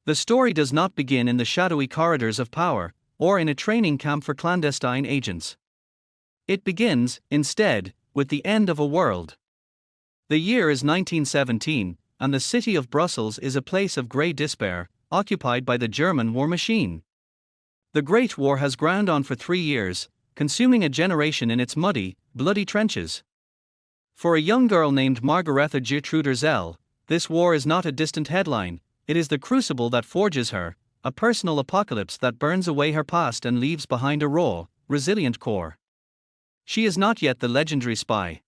The story does not begin in the shadowy corridors of power, or in a training camp for clandestine agents. It begins, instead, with the end of a world. The year is 1917, and the city of Brussels is a place of grey despair, occupied by the German war machine. The Great War has ground on for 3 years, consuming a generation in its muddy, bloody trenches. For a young girl named Margaretha Gertrude Zell, this war is not a distant headline, it is the crucible that forges her, a personal apocalypse that burns away her past and leaves behind a raw, resilient core. She is not yet the legendary spy.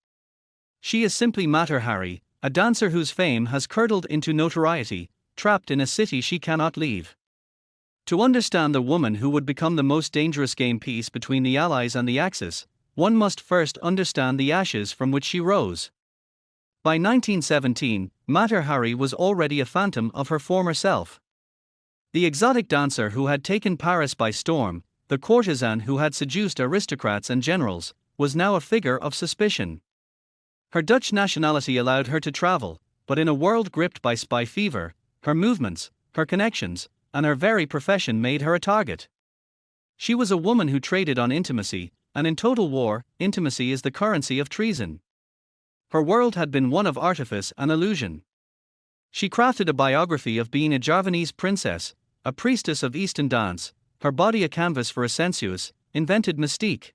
She is simply Mater Hari, a dancer whose fame has curdled into notoriety, trapped in a city she cannot leave. To understand the woman who would become the most dangerous game piece between the Allies and the Axis, one must first understand the ashes from which she rose. By 1917, Mater Hari was already a phantom of her former self. The exotic dancer who had taken Paris by storm, the courtesan who had seduced aristocrats and generals, was now a figure of suspicion. Her Dutch nationality allowed her to travel, but in a world gripped by spy fever, her movements, her connections, and her very profession made her a target. She was a woman who traded on intimacy, and in total war, intimacy is the currency of treason. Her world had been one of artifice and illusion. She crafted a biography of being a Javanese princess, a priestess of Eastern dance, her body a canvas for a sensuous, invented mystique.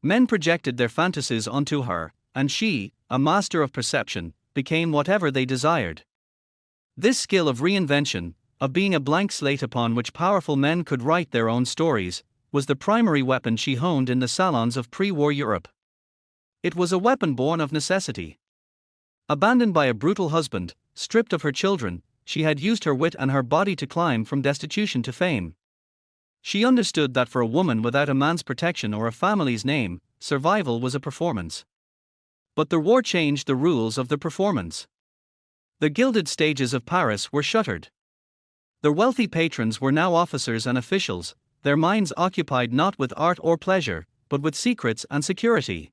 Men projected their fantasies onto her, and she, a master of perception, became whatever they desired. This skill of reinvention, of being a blank slate upon which powerful men could write their own stories, was the primary weapon she honed in the salons of pre-war Europe. It was a weapon born of necessity. Abandoned by a brutal husband, stripped of her children, she had used her wit and her body to climb from destitution to fame. She understood that for a woman without a man's protection or a family's name, survival was a performance. But the war changed the rules of the performance. The gilded stages of Paris were shuttered. The wealthy patrons were now officers and officials, their minds occupied not with art or pleasure, but with secrets and security.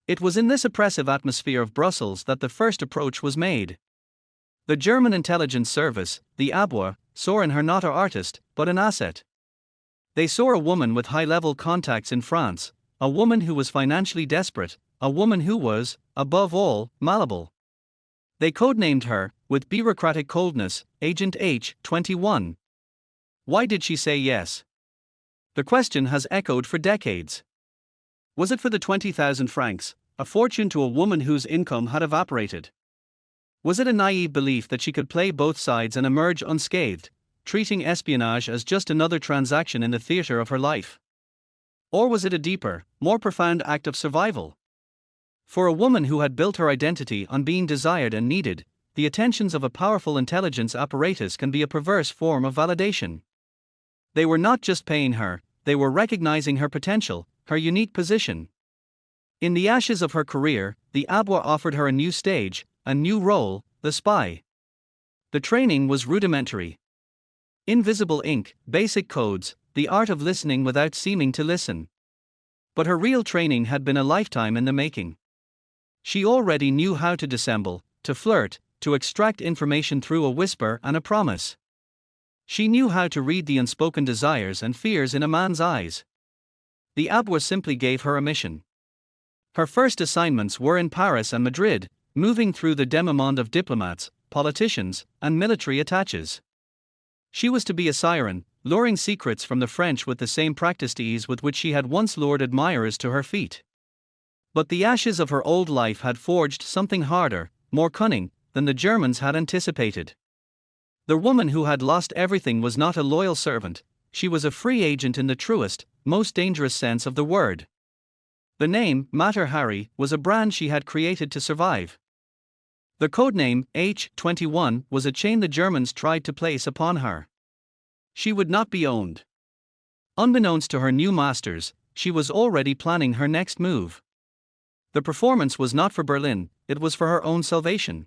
It was in this oppressive atmosphere of Brussels that the first approach was made. The German intelligence service, the Abwehr, saw in her not an artist, but an asset. They saw a woman with high-level contacts in France, a woman who was financially desperate, a woman who was, above all, malleable. They codenamed her, with bureaucratic coldness, Agent H-21. Why did she say yes? The question has echoed for decades. Was it for the 20,000 francs, a fortune to a woman whose income had evaporated? Was it a naive belief that she could play both sides and emerge unscathed, treating espionage as just another transaction in the theater of her life? Or was it a deeper, more profound act of survival? For a woman who had built her identity on being desired and needed, the attentions of a powerful intelligence apparatus can be a perverse form of validation. They were not just paying her, they were recognizing her potential, her unique position. In the ashes of her career, the Abwehr offered her a new stage, a new role, the spy. The training was rudimentary. Invisible ink, basic codes, the art of listening without seeming to listen. But her real training had been a lifetime in the making. She already knew how to dissemble, to flirt, to extract information through a whisper and a promise. She knew how to read the unspoken desires and fears in a man's eyes. The Abwehr simply gave her a mission. Her first assignments were in Paris and Madrid, moving through the demi-monde of diplomats, politicians, and military attaches. She was to be a siren, luring secrets from the French with the same practiced ease with which she had once lured admirers to her feet. But the ashes of her old life had forged something harder, more cunning, than the Germans had anticipated. The woman who had lost everything was not a loyal servant, she was a free agent in the truest, most dangerous sense of the word. The name, Mater Hari, was a brand she had created to survive. The codename, H-21, was a chain the Germans tried to place upon her. She would not be owned. Unbeknownst to her new masters, she was already planning her next move. The performance was not for Berlin, it was for her own salvation.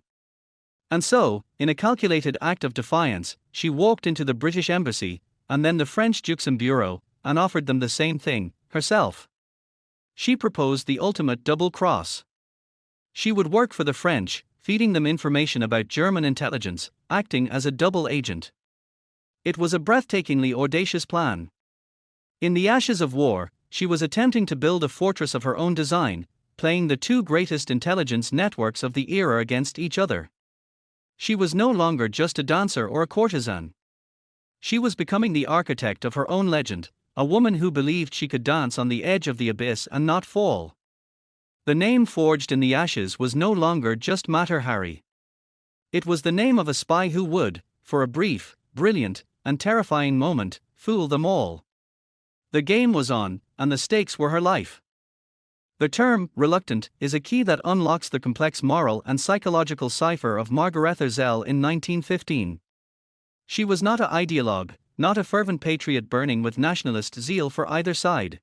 And so, in a calculated act of defiance, she walked into the British embassy, and then the French Juxem Bureau, and offered them the same thing, herself. She proposed the ultimate double cross. She would work for the French, feeding them information about German intelligence, acting as a double agent. It was a breathtakingly audacious plan. In the ashes of war, she was attempting to build a fortress of her own design, playing the two greatest intelligence networks of the era against each other. She was no longer just a dancer or a courtesan. She was becoming the architect of her own legend, a woman who believed she could dance on the edge of the abyss and not fall. The name forged in the ashes was no longer just Mater Hari. It was the name of a spy who would, for a brief, brilliant, and terrifying moment, fool them all. The game was on, and the stakes were her life. The term, reluctant, is a key that unlocks the complex moral and psychological cipher of Margaretha Zell in 1915. She was not an ideologue, not a fervent patriot burning with nationalist zeal for either side.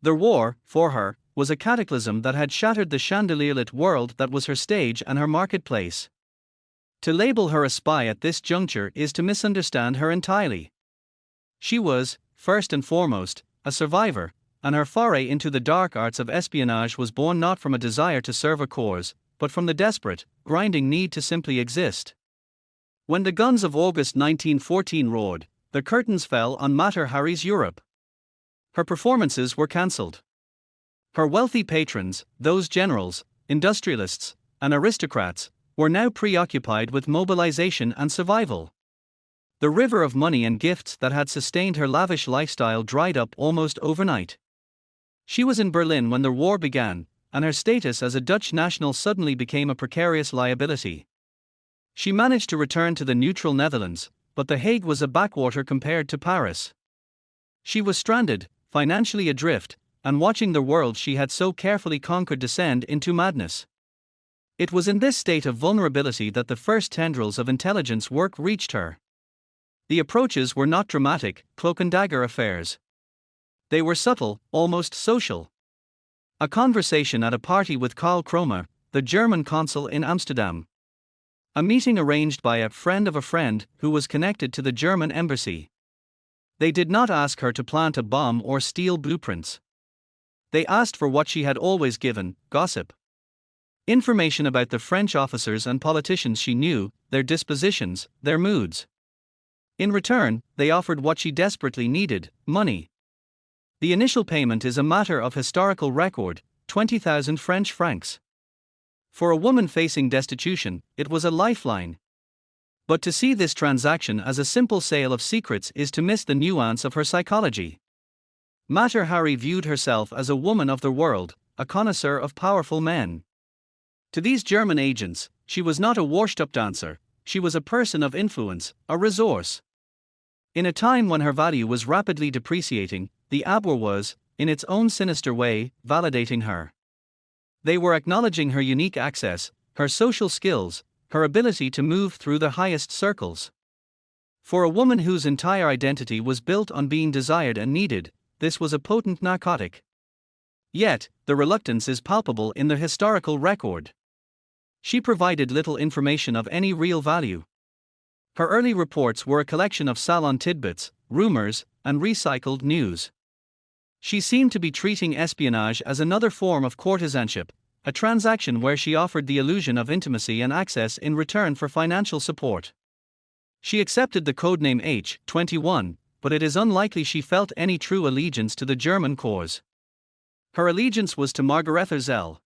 The war, for her, was a cataclysm that had shattered the chandelier-lit world that was her stage and her marketplace. To label her a spy at this juncture is to misunderstand her entirely. She was, first and foremost, a survivor, and her foray into the dark arts of espionage was born not from a desire to serve a cause, but from the desperate, grinding need to simply exist. When the guns of August 1914 roared, the curtains fell on Mater Hari's Europe. Her performances were cancelled. Her wealthy patrons, those generals, industrialists, and aristocrats, were now preoccupied with mobilization and survival. The river of money and gifts that had sustained her lavish lifestyle dried up almost overnight. She was in Berlin when the war began, and her status as a Dutch national suddenly became a precarious liability. She managed to return to the neutral Netherlands, but The Hague was a backwater compared to Paris. She was stranded, financially adrift, and watching the world she had so carefully conquered descend into madness. It was in this state of vulnerability that the first tendrils of intelligence work reached her. The approaches were not dramatic, cloak-and-dagger affairs. They were subtle, almost social. A conversation at a party with Karl Kromer, the German consul in Amsterdam. A meeting arranged by a friend of a friend who was connected to the German embassy. They did not ask her to plant a bomb or steal blueprints. They asked for what she had always given: gossip. Information about the French officers and politicians she knew, their dispositions, their moods. In return, they offered what she desperately needed: money. The initial payment is a matter of historical record, 20,000 French francs. For a woman facing destitution, it was a lifeline. But to see this transaction as a simple sale of secrets is to miss the nuance of her psychology. Mater Hari viewed herself as a woman of the world, a connoisseur of powerful men. To these German agents, she was not a washed-up dancer, she was a person of influence, a resource. In a time when her value was rapidly depreciating, the Abwehr was, in its own sinister way, validating her. They were acknowledging her unique access, her social skills, her ability to move through the highest circles. For a woman whose entire identity was built on being desired and needed, this was a potent narcotic. Yet, the reluctance is palpable in the historical record. She provided little information of any real value. Her early reports were a collection of salon tidbits, rumors, and recycled news. She seemed to be treating espionage as another form of courtesanship, a transaction where she offered the illusion of intimacy and access in return for financial support. She accepted the codename H21, but it is unlikely she felt any true allegiance to the German cause. Her allegiance was to Margaretha Zell.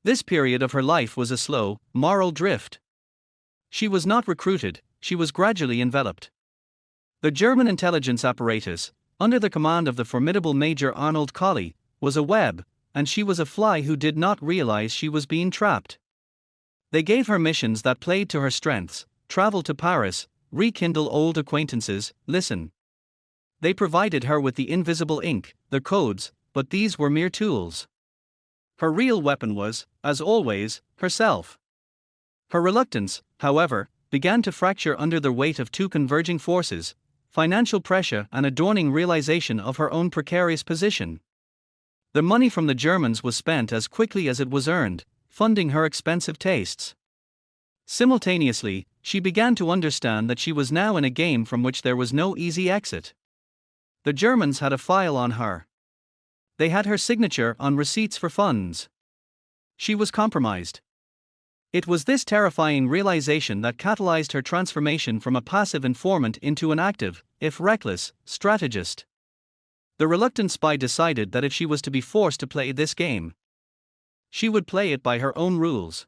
This period of her life was a slow, moral drift. She was not recruited, she was gradually enveloped. The German intelligence apparatus, under the command of the formidable Major Arnold Colley, was a web, and she was a fly who did not realize she was being trapped. They gave her missions that played to her strengths: travel to Paris, rekindle old acquaintances, listen. They provided her with the invisible ink, the codes, but these were mere tools. Her real weapon was, as always, herself. Her reluctance, however, began to fracture under the weight of two converging forces: financial pressure and a dawning realization of her own precarious position. The money from the Germans was spent as quickly as it was earned, funding her expensive tastes. Simultaneously, she began to understand that she was now in a game from which there was no easy exit. The Germans had a file on her. They had her signature on receipts for funds. She was compromised. It was this terrifying realization that catalyzed her transformation from a passive informant into an active, if reckless, strategist. The reluctant spy decided that if she was to be forced to play this game, she would play it by her own rules.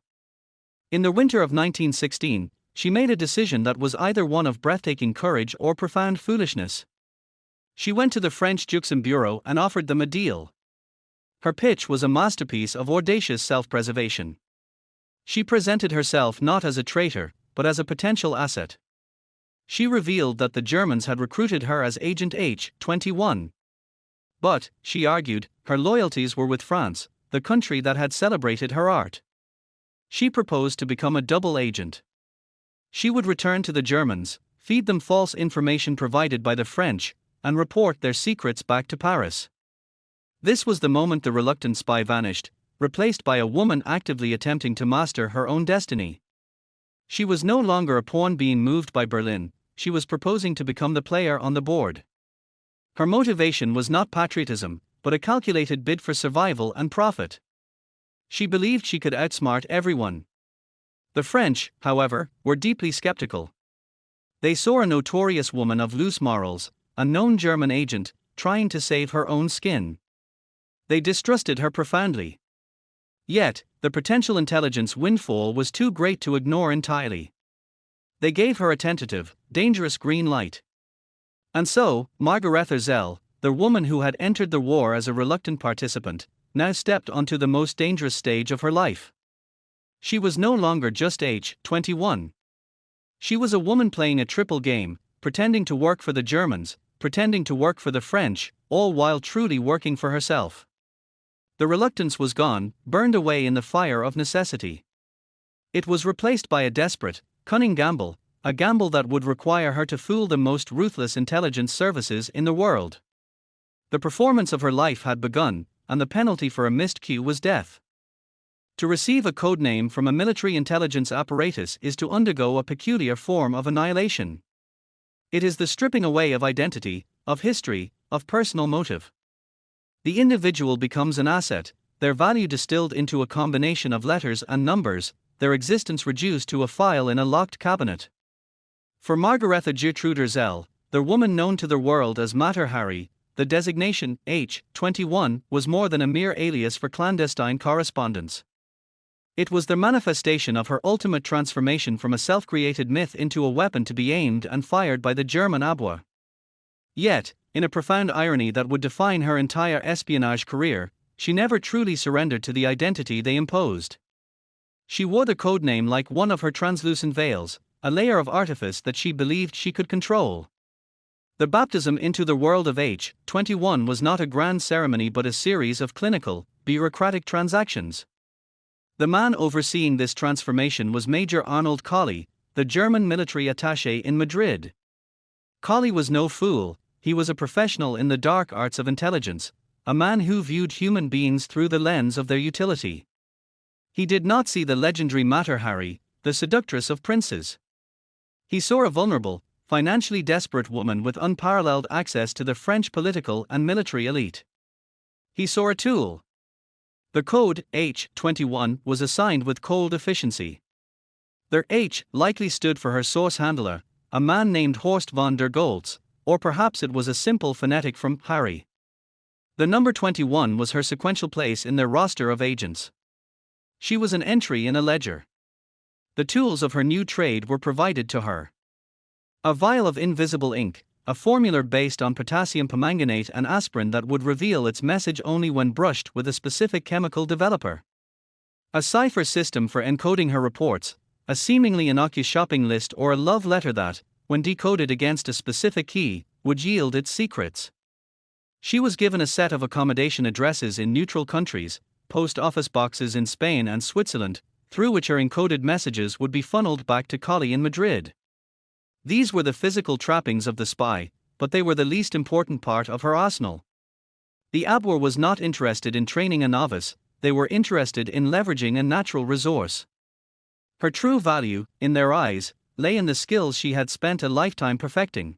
In the winter of 1916, she made a decision that was either one of breathtaking courage or profound foolishness. She went to the French Juxem Bureau and offered them a deal. Her pitch was a masterpiece of audacious self-preservation. She presented herself not as a traitor, but as a potential asset. She revealed that the Germans had recruited her as Agent H-21. But, she argued, her loyalties were with France, the country that had celebrated her art. She proposed to become a double agent. She would return to the Germans, feed them false information provided by the French, and report their secrets back to Paris. This was the moment the reluctant spy vanished, replaced by a woman actively attempting to master her own destiny. She was no longer a pawn being moved by Berlin, she was proposing to become the player on the board. Her motivation was not patriotism, but a calculated bid for survival and profit. She believed she could outsmart everyone. The French, however, were deeply skeptical. They saw a notorious woman of loose morals, a known German agent, trying to save her own skin. They distrusted her profoundly. Yet, the potential intelligence windfall was too great to ignore entirely. They gave her a tentative, dangerous green light. And so, Margaretha Zell, the woman who had entered the war as a reluctant participant, now stepped onto the most dangerous stage of her life. She was no longer just H-21. She was a woman playing a triple game, pretending to work for the Germans, pretending to work for the French, all while truly working for herself. The reluctance was gone, burned away in the fire of necessity. It was replaced by a desperate, cunning gamble, a gamble that would require her to fool the most ruthless intelligence services in the world. The performance of her life had begun, and the penalty for a missed cue was death. To receive a code name from a military intelligence apparatus is to undergo a peculiar form of annihilation. It is the stripping away of identity, of history, of personal motive. The individual becomes an asset, their value distilled into a combination of letters and numbers, their existence reduced to a file in a locked cabinet. For Margaretha Gertrude Zell, the woman known to the world as Mater Hari, the designation H-21 was more than a mere alias for clandestine correspondence. It was the manifestation of her ultimate transformation from a self-created myth into a weapon to be aimed and fired by the German Abwehr. Yet, in a profound irony that would define her entire espionage career, she never truly surrendered to the identity they imposed. She wore the codename like one of her translucent veils, a layer of artifice that she believed she could control. The baptism into the world of H-21 was not a grand ceremony but a series of clinical, bureaucratic transactions. The man overseeing this transformation was Major Arnold Colley, the German military attaché in Madrid. Colley was no fool. He was a professional in the dark arts of intelligence, a man who viewed human beings through the lens of their utility. He did not see the legendary Mater Hari, the seductress of princes. He saw a vulnerable, financially desperate woman with unparalleled access to the French political and military elite. He saw a tool. The code H-21 was assigned with cold efficiency. Their H likely stood for her source handler, a man named Horst von der Goltz, or perhaps it was a simple phonetic from Harry. The number 21 was her sequential place in their roster of agents. She was an entry in a ledger. The tools of her new trade were provided to her. A vial of invisible ink, a formula based on potassium permanganate and aspirin that would reveal its message only when brushed with a specific chemical developer. A cipher system for encoding her reports, a seemingly innocuous shopping list or a love letter that, when decoded against a specific key, would yield its secrets. She was given a set of accommodation addresses in neutral countries, post office boxes in Spain and Switzerland, through which her encoded messages would be funneled back to Colley in Madrid. These were the physical trappings of the spy, but they were the least important part of her arsenal. The Abwehr was not interested in training a novice, they were interested in leveraging a natural resource. Her true value, in their eyes, lay in the skills she had spent a lifetime perfecting.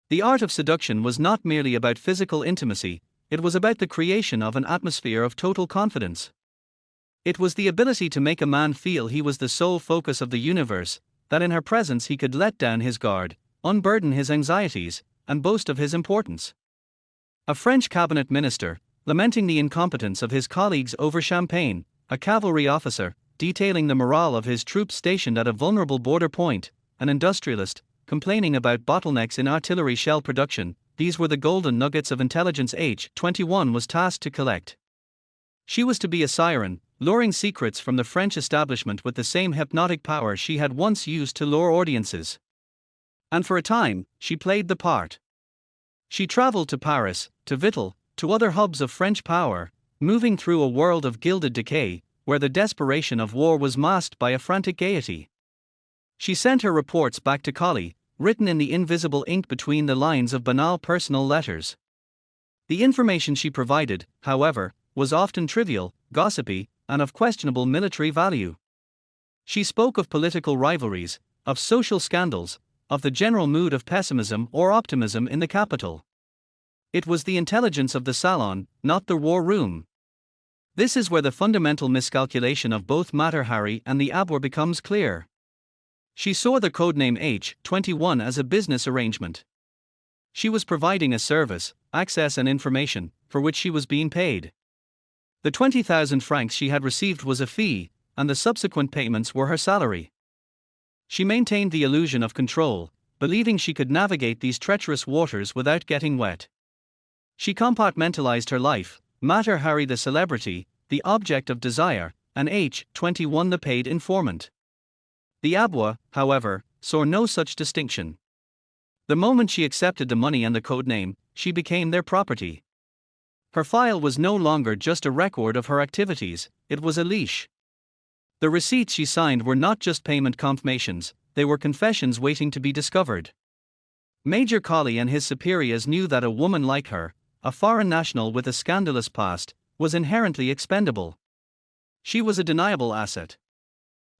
The art of seduction was not merely about physical intimacy, it was about the creation of an atmosphere of total confidence. It was the ability to make a man feel he was the sole focus of the universe, that in her presence he could let down his guard, unburden his anxieties, and boast of his importance. A French cabinet minister, lamenting the incompetence of his colleagues over champagne, a cavalry officer, detailing the morale of his troops stationed at a vulnerable border point, an industrialist, complaining about bottlenecks in artillery shell production, these were the golden nuggets of intelligence H-21 was tasked to collect. She was to be a siren, luring secrets from the French establishment with the same hypnotic power she had once used to lure audiences. And for a time, she played the part. She traveled to Paris, to Vittel, to other hubs of French power, moving through a world of gilded decay, where the desperation of war was masked by a frantic gaiety. She sent her reports back to Colley, written in the invisible ink between the lines of banal personal letters. The information she provided, however, was often trivial, gossipy, and of questionable military value. She spoke of political rivalries, of social scandals, of the general mood of pessimism or optimism in the capital. It was the intelligence of the salon, not the war room. This is where the fundamental miscalculation of both Mater Hari and the Abwehr becomes clear. She saw the codename H-21 as a business arrangement. She was providing a service, access and information, for which she was being paid. The 20,000 francs she had received was a fee, and the subsequent payments were her salary. She maintained the illusion of control, believing she could navigate these treacherous waters without getting wet. She compartmentalized her life, Mater Hari the celebrity, the object of desire, and H-21 the paid informant. The Abwehr, however, saw no such distinction. The moment she accepted the money and the codename, she became their property. Her file was no longer just a record of her activities, it was a leash. The receipts she signed were not just payment confirmations, they were confessions waiting to be discovered. Major Colley and his superiors knew that a woman like her, a foreign national with a scandalous past, was inherently expendable. She was a deniable asset.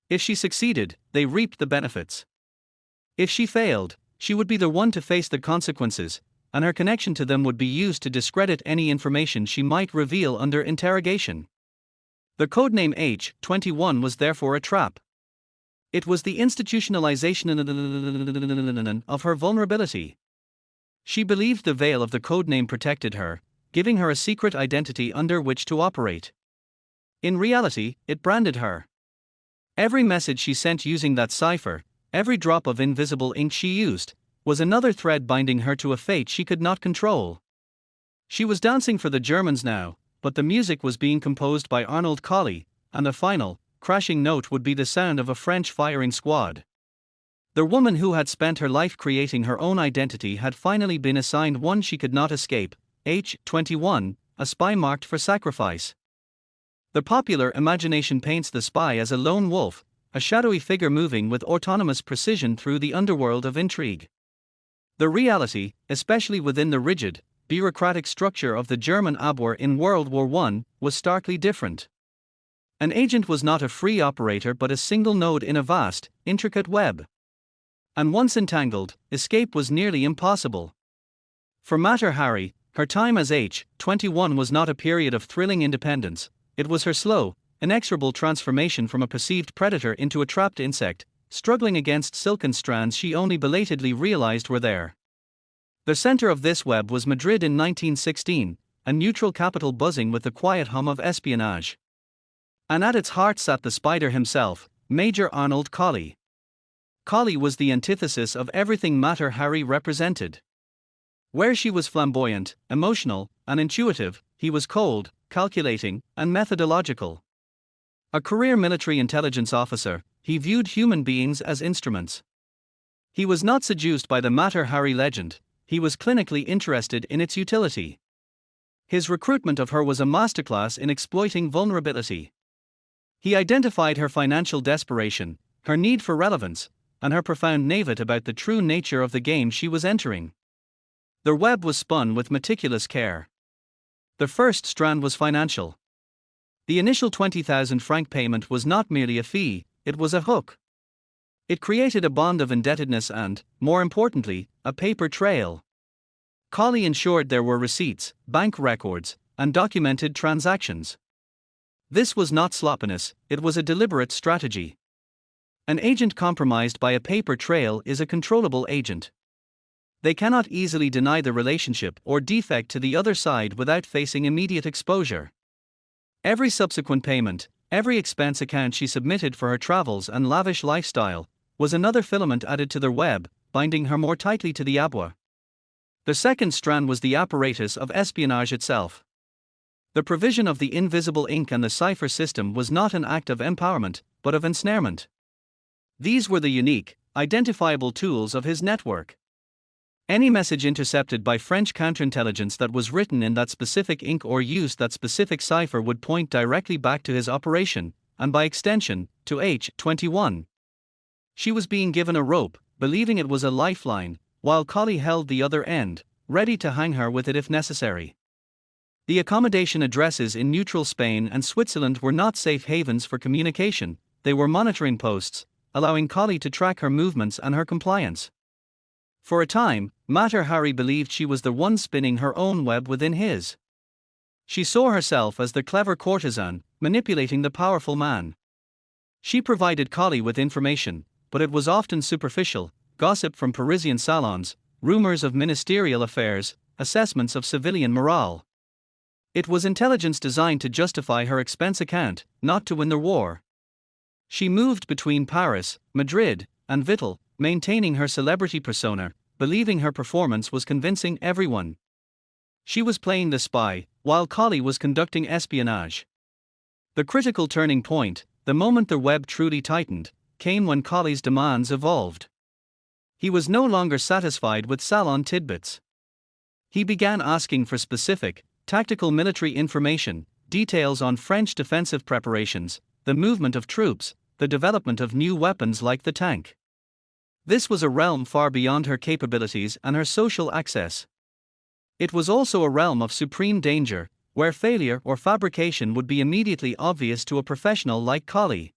If she succeeded, they reaped the benefits. If she failed, she would be the one to face the consequences, and her connection to them would be used to discredit any information she might reveal under interrogation. The codename H-21 was therefore a trap. It was the institutionalization of her vulnerability. She believed the veil of the codename protected her, giving her a secret identity under which to operate. In reality, it branded her. Every message she sent using that cipher, every drop of invisible ink she used, was another thread binding her to a fate she could not control. She was dancing for the Germans now, but the music was being composed by Arnold Colley, and the final, crashing note would be the sound of a French firing squad. The woman who had spent her life creating her own identity had finally been assigned one she could not escape, H-21, a spy marked for sacrifice. The popular imagination paints the spy as a lone wolf, a shadowy figure moving with autonomous precision through the underworld of intrigue. The reality, especially within the rigid, bureaucratic structure of the German Abwehr in World War I, was starkly different. An agent was not a free operator but a single node in a vast, intricate web. And once entangled, escape was nearly impossible. For Mater Hari, her time as H-21 was not a period of thrilling independence, it was her slow, inexorable transformation from a perceived predator into a trapped insect, struggling against silken strands she only belatedly realized were there. The center of this web was Madrid in 1916, a neutral capital buzzing with the quiet hum of espionage. And at its heart sat the spider himself, Major Arnold Colley. Colley was the antithesis of everything Mater Hari represented. Where she was flamboyant, emotional, and intuitive, he was cold, calculating, and methodological. A career military intelligence officer, he viewed human beings as instruments. He was not seduced by the Mater Hari legend, he was clinically interested in its utility. His recruitment of her was a masterclass in exploiting vulnerability. He identified her financial desperation, her need for relevance, and her profound naivete about the true nature of the game she was entering. The web was spun with meticulous care. The first strand was financial. The initial 20,000 franc payment was not merely a fee, it was a hook. It created a bond of indebtedness and, more importantly, a paper trail. Colley ensured there were receipts, bank records, and documented transactions. This was not sloppiness, it was a deliberate strategy. An agent compromised by a paper trail is a controllable agent. They cannot easily deny the relationship or defect to the other side without facing immediate exposure. Every subsequent payment, every expense account she submitted for her travels and lavish lifestyle, was another filament added to their web, binding her more tightly to the abour. The second strand was the apparatus of espionage itself. The provision of the invisible ink and the cipher system was not an act of empowerment, but of ensnarement. These were the unique, identifiable tools of his network. Any message intercepted by French counterintelligence that was written in that specific ink or used that specific cipher would point directly back to his operation, and by extension, to H21. She was being given a rope, believing it was a lifeline, while Colley held the other end, ready to hang her with it if necessary. The accommodation addresses in neutral Spain and Switzerland were not safe havens for communication, they were monitoring posts, allowing Colley to track her movements and her compliance. For a time, Mater Hari believed she was the one spinning her own web within his. She saw herself as the clever courtesan, manipulating the powerful man. She provided Colley with information, but it was often superficial: gossip from Parisian salons, rumors of ministerial affairs, assessments of civilian morale. It was intelligence designed to justify her expense account, not to win the war. She moved between Paris, Madrid, and Vittel, maintaining her celebrity persona, believing her performance was convincing everyone. She was playing the spy, while Colley was conducting espionage. The critical turning point, the moment the web truly tightened, came when Colley's demands evolved. He was no longer satisfied with salon tidbits. He began asking for specific, tactical military information, details on French defensive preparations, the movement of troops, the development of new weapons like the tank. This was a realm far beyond her capabilities and her social access. It was also a realm of supreme danger, where failure or fabrication would be immediately obvious to a professional like Colley.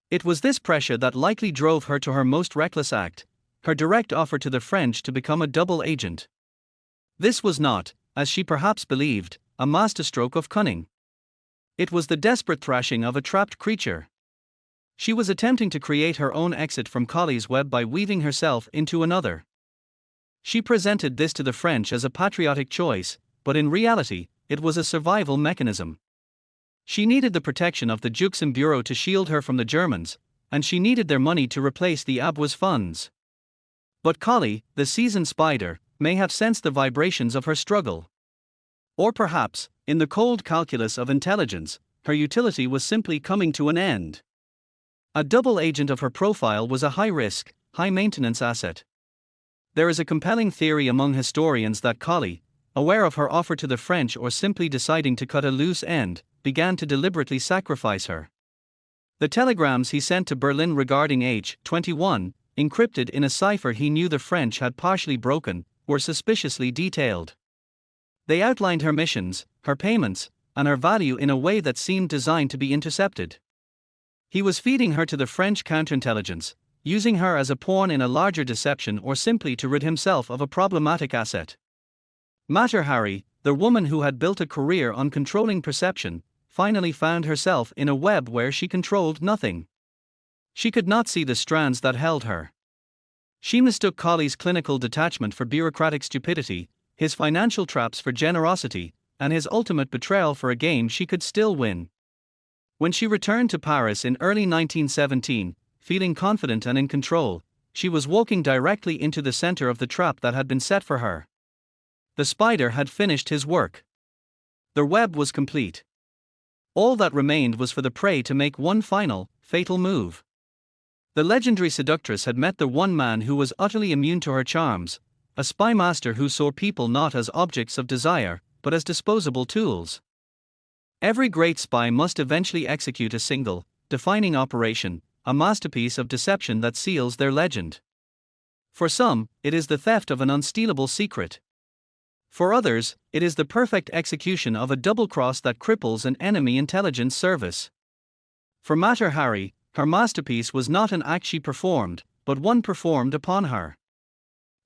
It was this pressure that likely drove her to her most reckless act, her direct offer to the French to become a double agent. This was not, as she perhaps believed, a masterstroke of cunning. It was the desperate thrashing of a trapped creature. She was attempting to create her own exit from Colley's web by weaving herself into another. She presented this to the French as a patriotic choice, but in reality, it was a survival mechanism. She needed the protection of the Juxim Bureau to shield her from the Germans, and she needed their money to replace the Abwehr's funds. But Colley, the seasoned spider, may have sensed the vibrations of her struggle. Or perhaps, in the cold calculus of intelligence, her utility was simply coming to an end. A double agent of her profile was a high-risk, high-maintenance asset. There is a compelling theory among historians that Colley, aware of her offer to the French or simply deciding to cut a loose end, began to deliberately sacrifice her. The telegrams he sent to Berlin regarding H21, encrypted in a cipher he knew the French had partially broken, were suspiciously detailed. They outlined her missions, her payments, and her value in a way that seemed designed to be intercepted. He was feeding her to the French counterintelligence, using her as a pawn in a larger deception or simply to rid himself of a problematic asset. Mater Hari, the woman who had built a career on controlling perception, finally found herself in a web where she controlled nothing. She could not see the strands that held her. She mistook Colley's clinical detachment for bureaucratic stupidity, his financial traps for generosity, and his ultimate betrayal for a game she could still win. When she returned to Paris in early 1917, feeling confident and in control, she was walking directly into the center of the trap that had been set for her. The spider had finished his work. The web was complete. All that remained was for the prey to make one final, fatal move. The legendary seductress had met the one man who was utterly immune to her charms, a spy master who saw people not as objects of desire, but as disposable tools. Every great spy must eventually execute a single, defining operation, a masterpiece of deception that seals their legend. For some, it is the theft of an unstealable secret. For others, it is the perfect execution of a double cross that cripples an enemy intelligence service. For Mater Hari, her masterpiece was not an act she performed, but one performed upon her.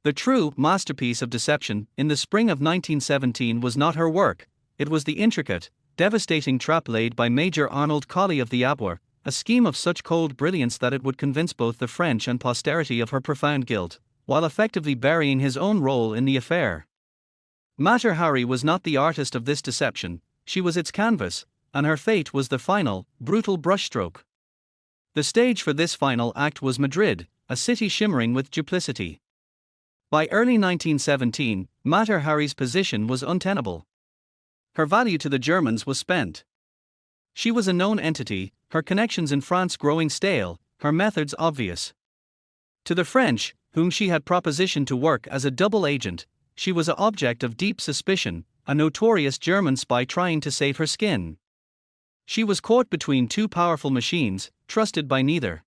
The true masterpiece of deception in the spring of 1917 was not her work, it was the intricate, devastating trap laid by Major Arnold Colley of the Abwehr, a scheme of such cold brilliance that it would convince both the French and posterity of her profound guilt, while effectively burying his own role in the affair. Mater Hari was not the artist of this deception, she was its canvas, and her fate was the final, brutal brushstroke. The stage for this final act was Madrid, a city shimmering with duplicity. By early 1917, Mater Hari's position was untenable. Her value to the Germans was spent. She was a known entity, her connections in France growing stale, her methods obvious. To the French, whom she had propositioned to work as a double agent, she was an object of deep suspicion, a notorious German spy trying to save her skin. She was caught between two powerful machines, trusted by neither.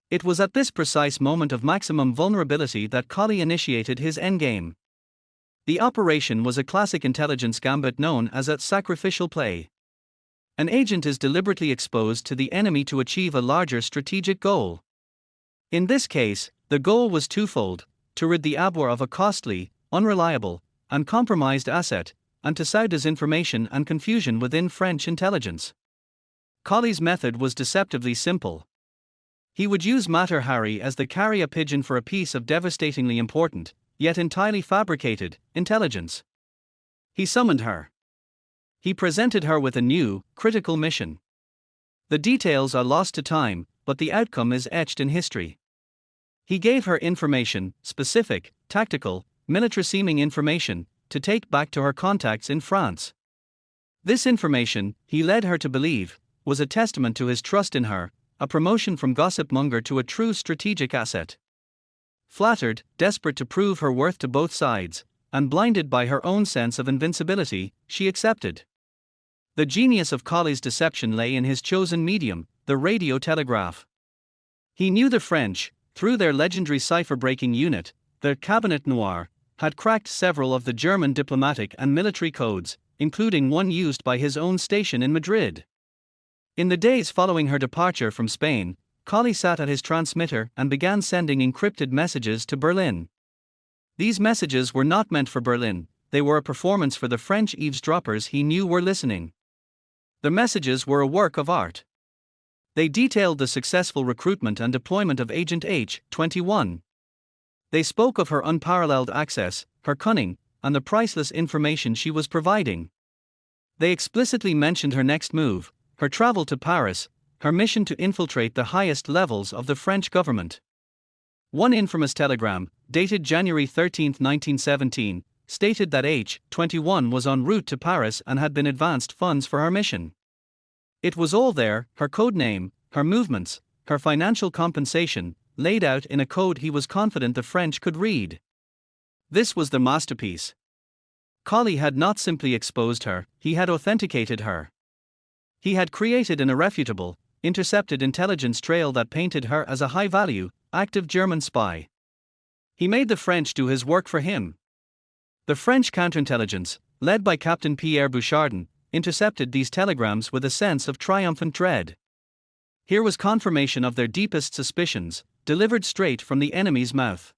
It was at this precise moment of maximum vulnerability that Colley initiated his endgame. The operation was a classic intelligence gambit known as a sacrificial play. An agent is deliberately exposed to the enemy to achieve a larger strategic goal. In this case, the goal was twofold: to rid the Abwehr of a costly, unreliable, and compromised asset, and to sow disinformation and confusion within French intelligence. Colley's method was deceptively simple. He would use Mater Hari as the carrier pigeon for a piece of devastatingly important, yet entirely fabricated, intelligence. He summoned her. He presented her with a new, critical mission. The details are lost to time, but the outcome is etched in history. He gave her information, specific, tactical, military-seeming information, to take back to her contacts in France. This information, he led her to believe, was a testament to his trust in her, a promotion from gossip monger to a true strategic asset. Flattered, desperate to prove her worth to both sides, and blinded by her own sense of invincibility, she accepted. The genius of Colley's deception lay in his chosen medium, the radio telegraph. He knew the French, through their legendary cipher-breaking unit, their Cabinet Noir, had cracked several of the German diplomatic and military codes, including one used by his own station in Madrid. In the days following her departure from Spain, Colley sat at his transmitter and began sending encrypted messages to Berlin. These messages were not meant for Berlin, they were a performance for the French eavesdroppers he knew were listening. The messages were a work of art. They detailed the successful recruitment and deployment of Agent H-21. They spoke of her unparalleled access, her cunning, and the priceless information she was providing. They explicitly mentioned her next move, her travel to Paris, her mission to infiltrate the highest levels of the French government. One infamous telegram, dated January 13, 1917, stated that H-21 was en route to Paris and had been advanced funds for her mission. It was all there, her code name, her movements, her financial compensation, laid out in a code he was confident the French could read. This was the masterpiece. Colley had not simply exposed her, he had authenticated her. He had created an irrefutable, intercepted intelligence trail that painted her as a high-value, active German spy. He made the French do his work for him. The French counterintelligence, led by Captain Pierre Bouchardon, intercepted these telegrams with a sense of triumphant dread. Here was confirmation of their deepest suspicions, delivered straight from the enemy's mouth.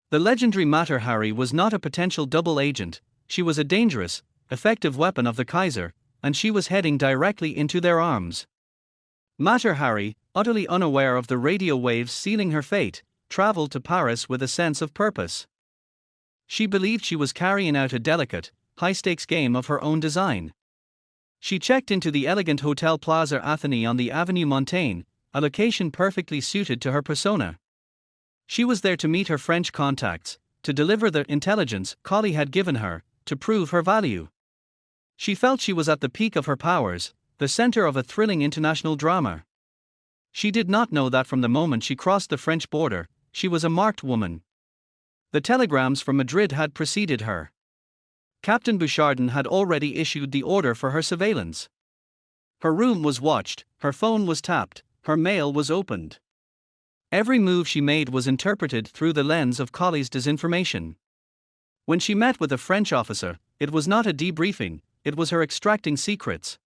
The legendary Mater Hari was not a potential double agent, she was a dangerous, effective weapon of the Kaiser, and she was heading directly into their arms. Mater Hari, utterly unaware of the radio waves sealing her fate, traveled to Paris with a sense of purpose. She believed she was carrying out a delicate, high-stakes game of her own design. She checked into the elegant Hotel Plaza Athénée on the Avenue Montaigne, a location perfectly suited to her persona. She was there to meet her French contacts, to deliver the intelligence Colley had given her, to prove her value. She felt she was at the peak of her powers, the center of a thrilling international drama. She did not know that from the moment she crossed the French border, she was a marked woman. The telegrams from Madrid had preceded her. Captain Bouchardon had already issued the order for her surveillance. Her room was watched, her phone was tapped, her mail was opened. Every move she made was interpreted through the lens of Colley's disinformation. When she met with a French officer, it was not a debriefing, it was her extracting secrets.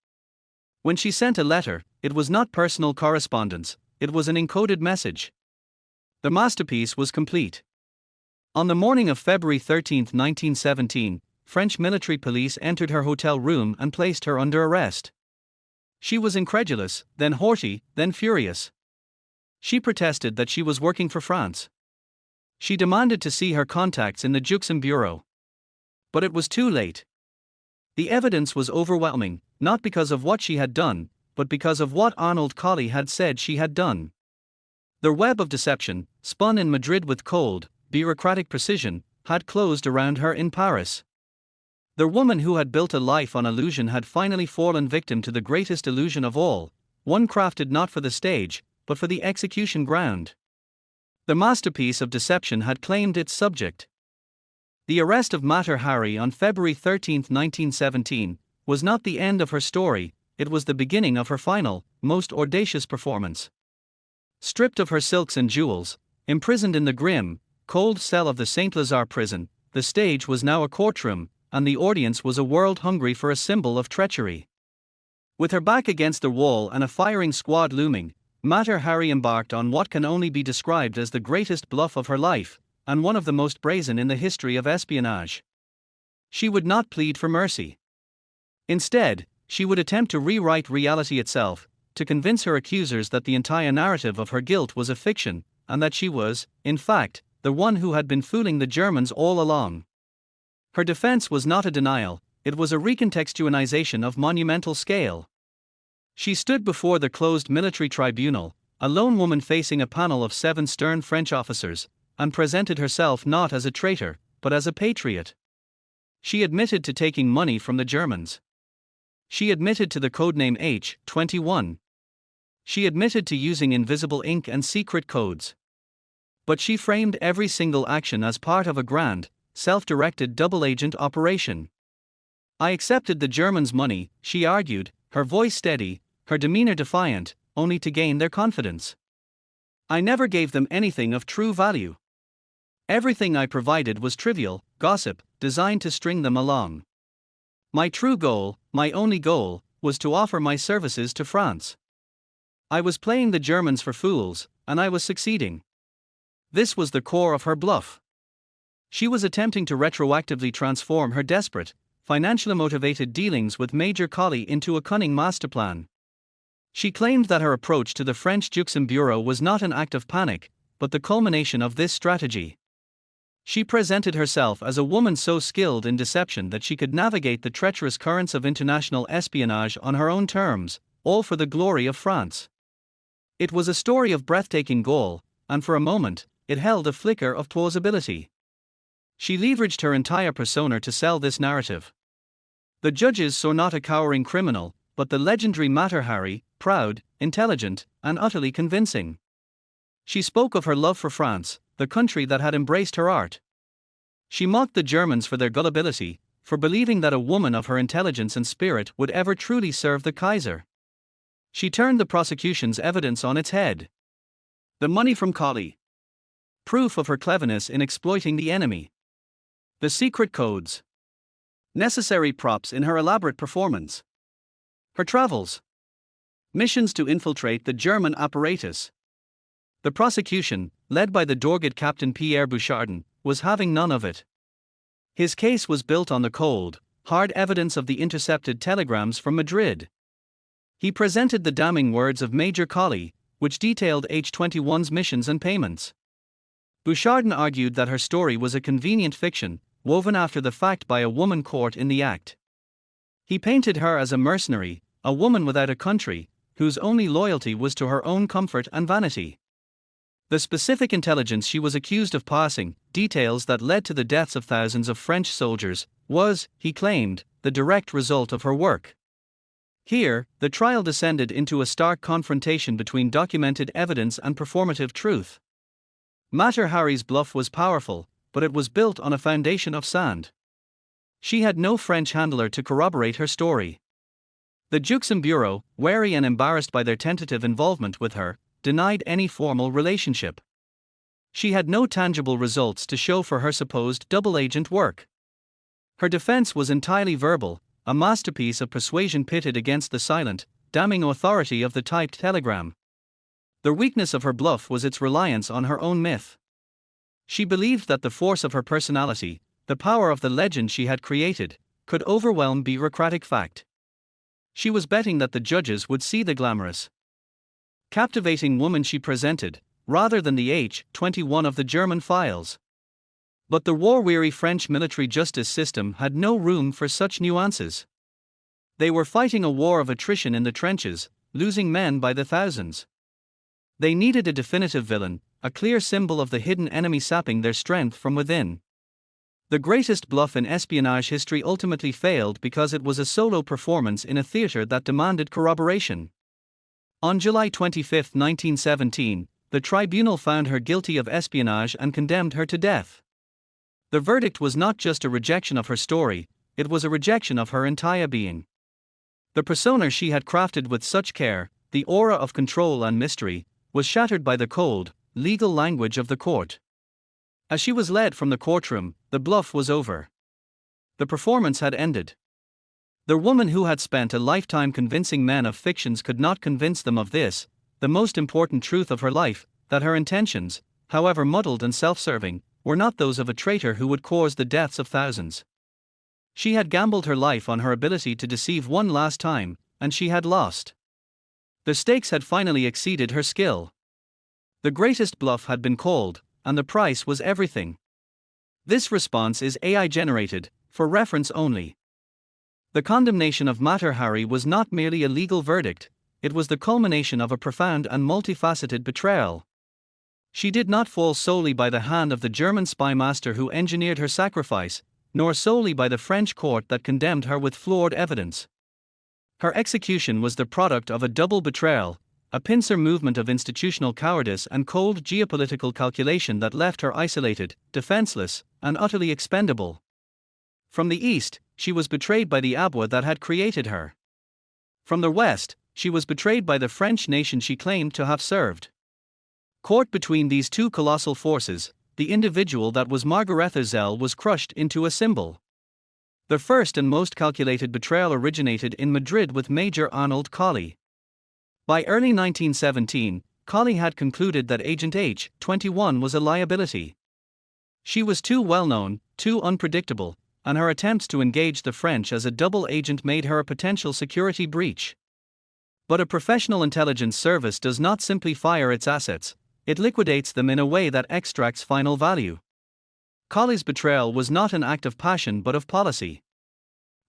When she sent a letter, it was not personal correspondence, it was an encoded message. The masterpiece was complete. On the morning of February 13, 1917, French military police entered her hotel room and placed her under arrest. She was incredulous, then haughty, then furious. She protested that she was working for France. She demanded to see her contacts in the Juxem Bureau. But it was too late. The evidence was overwhelming, not because of what she had done, but because of what Arnold Colley had said she had done. The web of deception, spun in Madrid with cold, bureaucratic precision, had closed around her in Paris. The woman who had built a life on illusion had finally fallen victim to the greatest illusion of all, one crafted not for the stage, but for the execution ground. The masterpiece of deception had claimed its subject. The arrest of Mater Hari on February 13, 1917, was not the end of her story, it was the beginning of her final, most audacious performance. Stripped of her silks and jewels, imprisoned in the grim, cold cell of the Saint Lazare prison, the stage was now a courtroom, and the audience was a world hungry for a symbol of treachery. With her back against the wall and a firing squad looming, Mater Hari embarked on what can only be described as the greatest bluff of her life, and one of the most brazen in the history of espionage. She would not plead for mercy. Instead, she would attempt to rewrite reality itself, to convince her accusers that the entire narrative of her guilt was a fiction, and that she was, in fact, the one who had been fooling the Germans all along. Her defense was not a denial, it was a recontextualization of monumental scale. She stood before the closed military tribunal, a lone woman facing a panel of 7 stern French officers, and presented herself not as a traitor, but as a patriot. She admitted to taking money from the Germans. She admitted to the codename H-21. She admitted to using invisible ink and secret codes. But she framed every single action as part of a grand, self-directed double-agent operation. I accepted the Germans' money, she argued, her voice steady, her demeanor defiant, only to gain their confidence. I never gave them anything of true value. Everything I provided was trivial, gossip, designed to string them along. My true goal, my only goal, was to offer my services to France. I was playing the Germans for fools, and I was succeeding. This was the core of her bluff. She was attempting to retroactively transform her desperate, financially motivated dealings with Major Colley into a cunning masterplan. She claimed that her approach to the French Juxem Bureau was not an act of panic, but the culmination of this strategy. She presented herself as a woman so skilled in deception that she could navigate the treacherous currents of international espionage on her own terms, all for the glory of France. It was a story of breathtaking gall, and for a moment, it held a flicker of plausibility. She leveraged her entire persona to sell this narrative. The judges saw not a cowering criminal, but the legendary Mater Hari, proud, intelligent, and utterly convincing. She spoke of her love for France, the country that had embraced her art. She mocked the Germans for their gullibility, for believing that a woman of her intelligence and spirit would ever truly serve the Kaiser. She turned the prosecution's evidence on its head. The money from Colley. Proof of her cleverness in exploiting the enemy. The secret codes. Necessary props in her elaborate performance. Her travels. Missions to infiltrate the German apparatus. The prosecution, led by the dogged Captain Pierre Bouchardon, was having none of it. His case was built on the cold, hard evidence of the intercepted telegrams from Madrid. He presented the damning words of Major Colley, which detailed H-21's missions and payments. Bouchardon argued that her story was a convenient fiction, woven after the fact by a woman caught in the act. He painted her as a mercenary, a woman without a country, whose only loyalty was to her own comfort and vanity. The specific intelligence she was accused of passing, details that led to the deaths of thousands of French soldiers, was, he claimed, the direct result of her work. Here, the trial descended into a stark confrontation between documented evidence and performative truth. Mater Hari's bluff was powerful, but it was built on a foundation of sand. She had no French handler to corroborate her story. The Juxem Bureau, wary and embarrassed by their tentative involvement with her, denied any formal relationship. She had no tangible results to show for her supposed double-agent work. Her defense was entirely verbal, a masterpiece of persuasion pitted against the silent, damning authority of the typed telegram. The weakness of her bluff was its reliance on her own myth. She believed that the force of her personality, the power of the legend she had created could overwhelm bureaucratic fact. She was betting that the judges would see the glamorous, captivating woman she presented, rather than the H-21 of the German files. But the war-weary French military justice system had no room for such nuances. They were fighting a war of attrition in the trenches, losing men by the thousands. They needed a definitive villain, a clear symbol of the hidden enemy sapping their strength from within. The greatest bluff in espionage history ultimately failed because it was a solo performance in a theater that demanded corroboration. On July 25, 1917, the tribunal found her guilty of espionage and condemned her to death. The verdict was not just a rejection of her story, it was a rejection of her entire being. The persona she had crafted with such care, the aura of control and mystery, was shattered by the cold, legal language of the court. As she was led from the courtroom, the bluff was over. The performance had ended. The woman who had spent a lifetime convincing men of fictions could not convince them of this, the most important truth of her life, that her intentions, however muddled and self-serving, were not those of a traitor who would cause the deaths of thousands. She had gambled her life on her ability to deceive one last time, and she had lost. The stakes had finally exceeded her skill. The greatest bluff had been called, and the price was everything. This response is AI-generated, for reference only. The condemnation of Mater Hari was not merely a legal verdict, it was the culmination of a profound and multifaceted betrayal. She did not fall solely by the hand of the German spy master who engineered her sacrifice, nor solely by the French court that condemned her with flawed evidence. Her execution was the product of a double betrayal, a pincer movement of institutional cowardice and cold geopolitical calculation that left her isolated, defenseless, and utterly expendable. From the east, she was betrayed by the Abwa that had created her. From the west, she was betrayed by the French nation she claimed to have served. Caught between these two colossal forces, the individual that was Margaretha Zell was crushed into a symbol. The first and most calculated betrayal originated in Madrid with Major Arnold Colley. By early 1917, Colley had concluded that Agent H-21 was a liability. She was too well-known, too unpredictable, and her attempts to engage the French as a double agent made her a potential security breach. But a professional intelligence service does not simply fire its assets, it liquidates them in a way that extracts final value. Colley's betrayal was not an act of passion but of policy.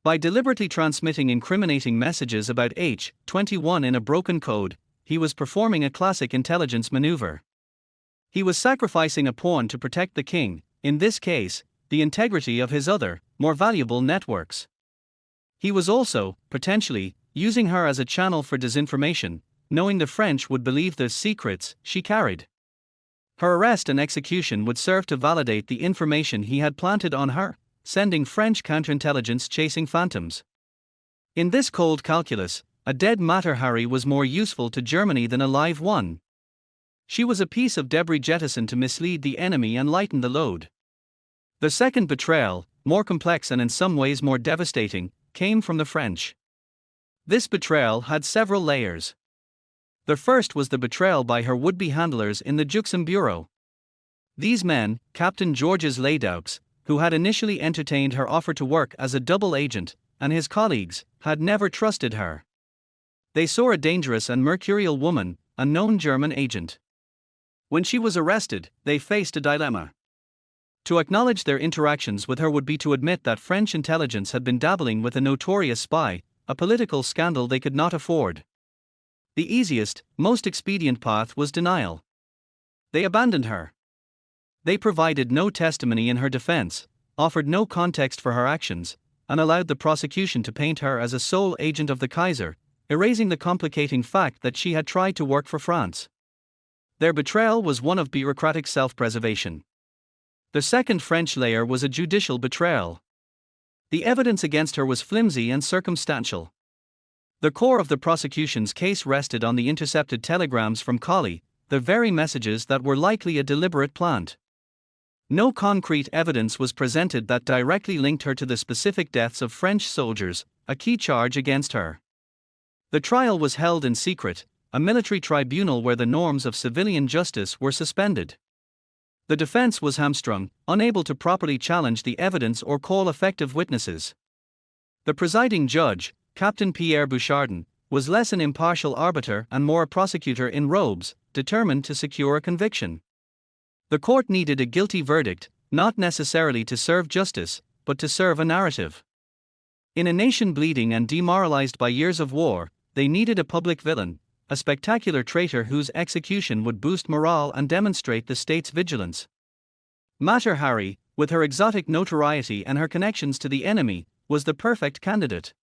By deliberately transmitting incriminating messages about H-21 in a broken code, he was performing a classic intelligence maneuver. He was sacrificing a pawn to protect the king, in this case, the integrity of his other, more valuable networks. He was also, potentially, using her as a channel for disinformation, knowing the French would believe the secrets she carried. Her arrest and execution would serve to validate the information he had planted on her, sending French counterintelligence chasing phantoms. In this cold calculus, a dead Mater Hari was more useful to Germany than a live one. She was a piece of debris jettisoned to mislead the enemy and lighten the load. The second betrayal, more complex and in some ways more devastating, came from the French. This betrayal had several layers. The first was the betrayal by her would-be handlers in the Juxem Bureau. These men, Captain Georges Leydaux, who had initially entertained her offer to work as a double agent, and his colleagues, had never trusted her. They saw a dangerous and mercurial woman, a known German agent. When she was arrested, they faced a dilemma. To acknowledge their interactions with her would be to admit that French intelligence had been dabbling with a notorious spy, a political scandal they could not afford. The easiest, most expedient path was denial. They abandoned her. They provided no testimony in her defense, offered no context for her actions, and allowed the prosecution to paint her as a sole agent of the Kaiser, erasing the complicating fact that she had tried to work for France. Their betrayal was one of bureaucratic self-preservation. The second French layer was a judicial betrayal. The evidence against her was flimsy and circumstantial. The core of the prosecution's case rested on the intercepted telegrams from Colley, the very messages that were likely a deliberate plant. No concrete evidence was presented that directly linked her to the specific deaths of French soldiers, a key charge against her. The trial was held in secret, a military tribunal where the norms of civilian justice were suspended. The defense was hamstrung, unable to properly challenge the evidence or call effective witnesses. The presiding judge, Captain Pierre Bouchardon, was less an impartial arbiter and more a prosecutor in robes, determined to secure a conviction. The court needed a guilty verdict, not necessarily to serve justice, but to serve a narrative. In a nation bleeding and demoralized by years of war, they needed a public villain, a spectacular traitor whose execution would boost morale and demonstrate the state's vigilance. Mater Hari, with her exotic notoriety and her connections to the enemy, was the perfect candidate.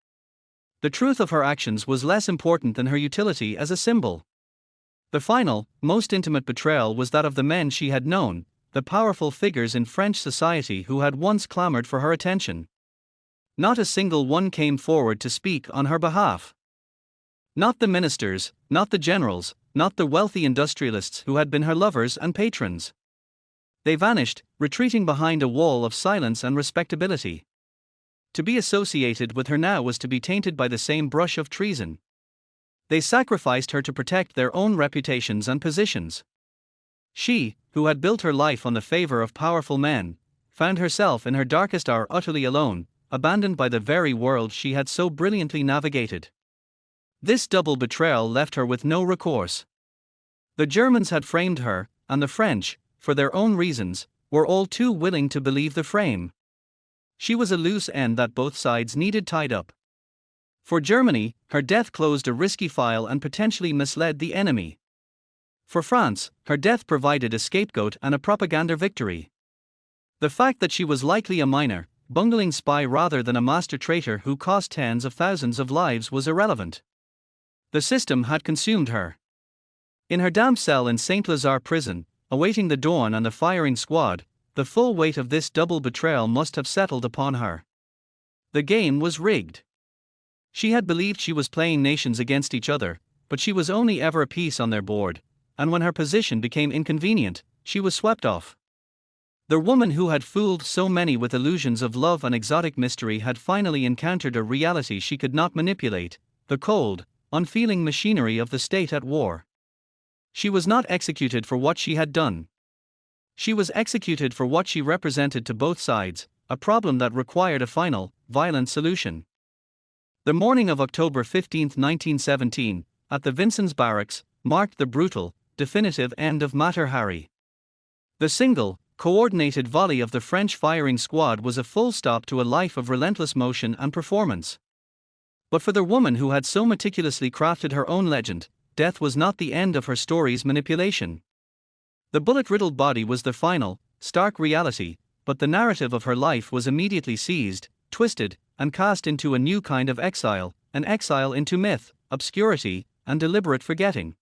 The truth of her actions was less important than her utility as a symbol. The final, most intimate betrayal was that of the men she had known, the powerful figures in French society who had once clamored for her attention. Not a single one came forward to speak on her behalf. Not the ministers, not the generals, not the wealthy industrialists who had been her lovers and patrons. They vanished, retreating behind a wall of silence and respectability. To be associated with her now was to be tainted by the same brush of treason. They sacrificed her to protect their own reputations and positions. She, who had built her life on the favor of powerful men, found herself in her darkest hour utterly alone, abandoned by the very world she had so brilliantly navigated. This double betrayal left her with no recourse. The Germans had framed her, and the French, for their own reasons, were all too willing to believe the frame. She was a loose end that both sides needed tied up. For Germany, her death closed a risky file and potentially misled the enemy. For France, her death provided a scapegoat and a propaganda victory. The fact that she was likely a minor, bungling spy rather than a master traitor who cost tens of thousands of lives was irrelevant. The system had consumed her. In her damp cell in Saint Lazare prison, awaiting the dawn and the firing squad, the full weight of this double betrayal must have settled upon her. The game was rigged. She had believed she was playing nations against each other, but she was only ever a piece on their board, and when her position became inconvenient, she was swept off. The woman who had fooled so many with illusions of love and exotic mystery had finally encountered a reality she could not manipulate, the cold, unfeeling machinery of the state at war. She was not executed for what she had done. She was executed for what she represented to both sides, a problem that required a final, violent solution. The morning of October 15, 1917, at the Vincennes barracks, marked the brutal, definitive end of Mater Hari. The single, coordinated volley of the French firing squad was a full stop to a life of relentless motion and performance. But for the woman who had so meticulously crafted her own legend, death was not the end of her story's manipulation. The bullet-riddled body was the final, stark reality, but the narrative of her life was immediately seized, twisted, and cast into a new kind of exile, an exile into myth, obscurity, and deliberate forgetting.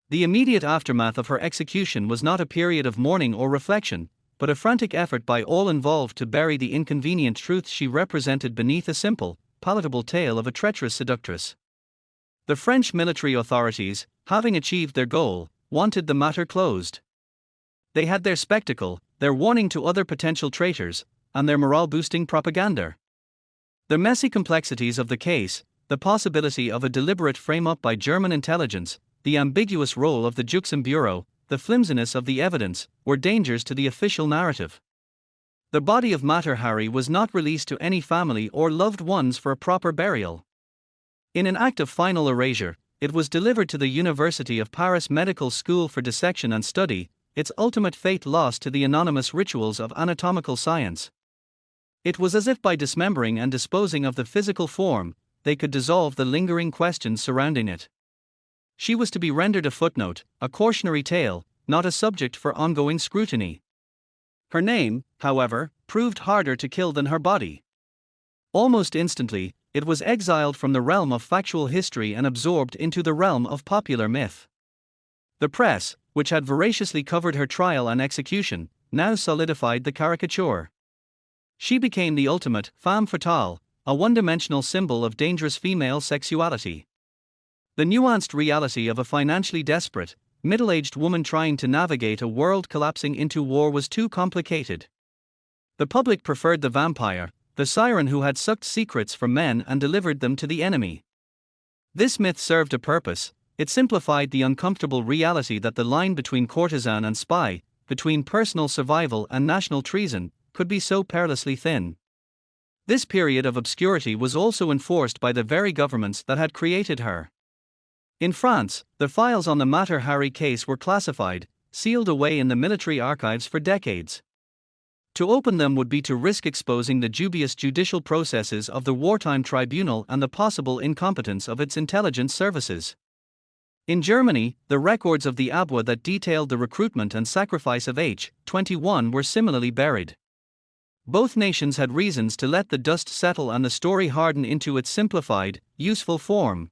The immediate aftermath of her execution was not a period of mourning or reflection, but a frantic effort by all involved to bury the inconvenient truth she represented beneath a simple, palatable tale of a treacherous seductress. The French military authorities, having achieved their goal, wanted the matter closed. They had their spectacle, their warning to other potential traitors, and their morale-boosting propaganda. The messy complexities of the case, the possibility of a deliberate frame-up by German intelligence, the ambiguous role of the Juxem Bureau, the flimsiness of the evidence, were dangers to the official narrative. The body of Mater Hari was not released to any family or loved ones for a proper burial. In an act of final erasure, it was delivered to the University of Paris Medical School for dissection and study, its ultimate fate lost to the anonymous rituals of anatomical science. It was as if by dismembering and disposing of the physical form, they could dissolve the lingering questions surrounding it. She was to be rendered a footnote, a cautionary tale, not a subject for ongoing scrutiny. Her name, however, proved harder to kill than her body. Almost instantly, it was exiled from the realm of factual history and absorbed into the realm of popular myth. The press, which had voraciously covered her trial and execution, now solidified the caricature. She became the ultimate femme fatale, a one-dimensional symbol of dangerous female sexuality. The nuanced reality of a financially desperate, middle-aged woman trying to navigate a world collapsing into war was too complicated. The public preferred the vampire, the siren who had sucked secrets from men and delivered them to the enemy. This myth served a purpose. It simplified the uncomfortable reality that the line between courtesan and spy, between personal survival and national treason, could be so perilously thin. This period of obscurity was also enforced by the very governments that had created her. In France, the files on the Mater Hari case were classified, sealed away in the military archives for decades. To open them would be to risk exposing the dubious judicial processes of the wartime tribunal and the possible incompetence of its intelligence services. In Germany, the records of the Abwehr that detailed the recruitment and sacrifice of H-21 were similarly buried. Both nations had reasons to let the dust settle and the story harden into its simplified, useful form.